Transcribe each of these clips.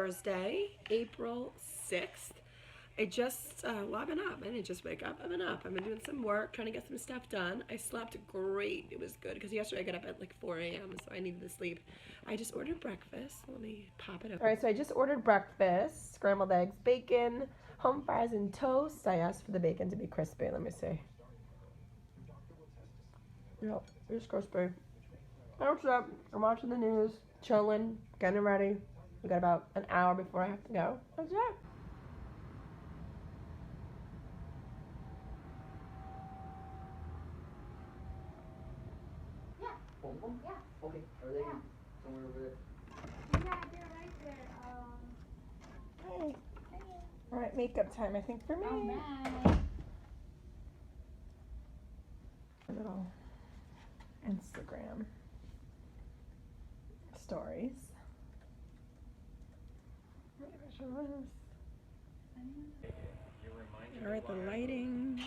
Thursday, April 6th. I just, well, I've been up. I didn't just wake up. I've been up. I've been doing some work, trying to get some stuff done. I slept great. It was good because yesterday I got up at like 4 a.m. so I needed to sleep. I just ordered breakfast. Let me pop it up. All right, so I just ordered breakfast. Scrambled eggs, bacon, home fries, and toast. I asked for the bacon to be crispy. Let me see. Yep, it's crispy. What's up? I'm watching the news, chilling, getting ready. We got about an hour before I have to go. That's it. Yeah. Both of them? Yeah. Okay. Are they somewhere over there? Yeah, they're right there. Hey. All right, makeup time, I think, for me. All right. A little Instagram stories. All right, the lighting.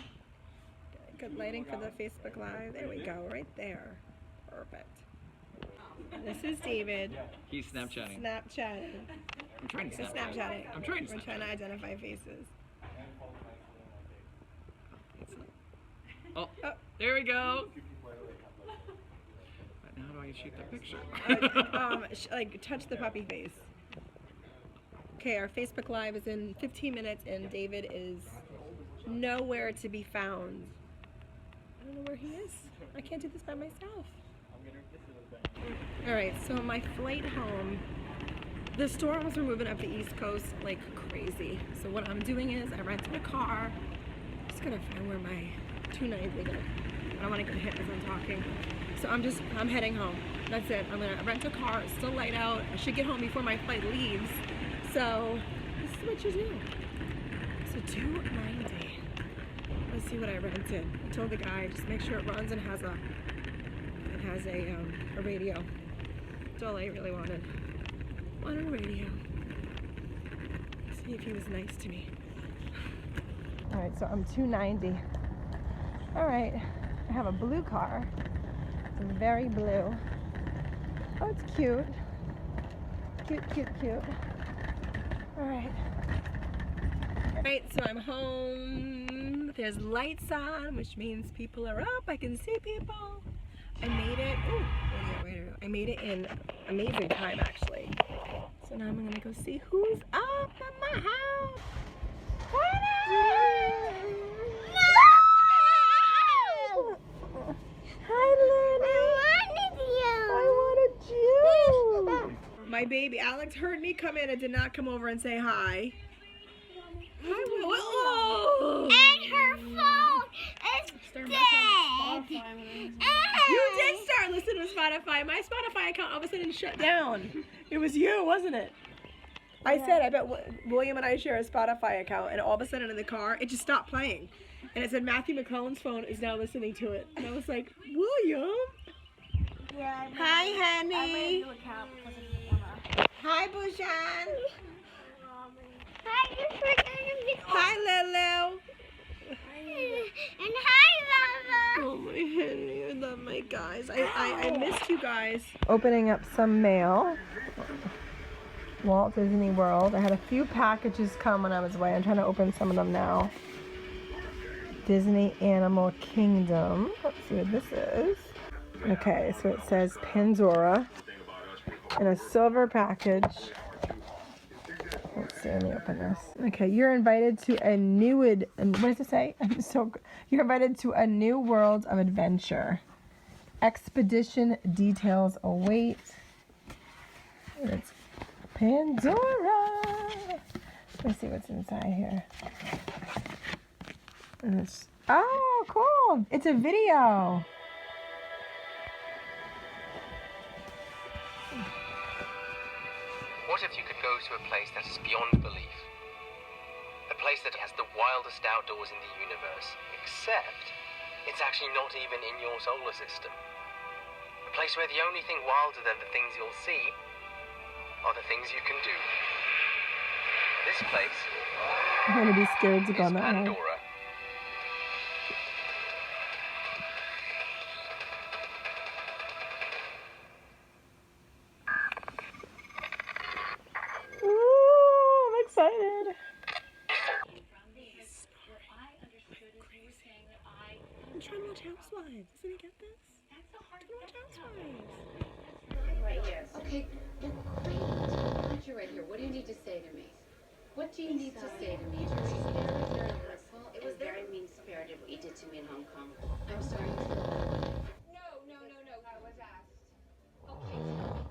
Good lighting for the Facebook Live. There we go, right there. Perfect. This is David. He's Snapchatting. Snapchatting. I'm trying to He's Snapchat. Snapchatting. I'm trying to We're trying to identify faces. Oh, there we go. Now how do I shoot that picture? Like touch the puppy face. Okay, our Facebook Live is in 15 minutes and David is nowhere to be found. I don't know where he is. I can't do this by myself. Alright, so my flight home, the storms are moving up the East Coast like crazy. So what I'm doing is I rented a car. Just gonna find where my 290 go. I don't want to get hit as I'm talking. So I'm heading home. That's it. I'm gonna rent a car. It's still light out. I should get home before my flight leaves. So this is what you do. So 290. Let's see what I rented. I told the guy just make sure it runs and has a radio. That's all I really wanted. Wanted a radio. See if he was nice to me. All right, so I'm 290. All right, I have a blue car. It's very blue. Oh, it's cute. Cute, cute, cute. All right. All right, so I'm home. There's lights on, which means people are up. I can see people. I made it. Oh, wait. I made it in amazing time, actually. So now I'm gonna go see who's up in my house. Hi, Lenny. I wanted you. My baby Alex heard me come in and did not come over and say hi. Hi, Willow. And her phone is dead. You did start listening to Spotify. My Spotify account all of a sudden shut down. It was you, wasn't it? I said, I bet William and I share a Spotify account, and all of a sudden in the car, it just stopped playing. And it said Matthew McClelland's phone is now listening to it. And I was like, William? Yeah, Hi, honey. I Hi, Bushan. Hi, Hi, Lulu. and hi, Lava. Oh, my honey. I love my guys. I missed you guys. Opening up some mail. Walt Disney World. I had a few packages come when I was away. I'm trying to open some of them now. Disney Animal Kingdom. Let's see what this is. Okay, so it says Pandora in a silver package. Let's see, let me open this. Okay, you're invited to a new, what does it say? You're invited to a new world of adventure. Expedition details await. And it's Pandora. Let me see what's inside here. And it's, oh, cool. It's a video. What if you could go to a place that is beyond belief? A place that has the wildest outdoors in the universe, except it's actually not even in your solar system. A place where the only thing wilder than the things you'll see are the things you can do. This place I'm going to be scared to go is on that way. Pandora. I'm trying to watch Housewives. Doesn't he get this? I'm trying to watch Housewives. Right here. Okay, well, great. I'm glad you're right here. What do you need to say to me? What do you need to say to me? It was very hurtful. It was very mean-spirited what you did to me in Hong Kong. I'm sorry. No. That was asked. Okay, so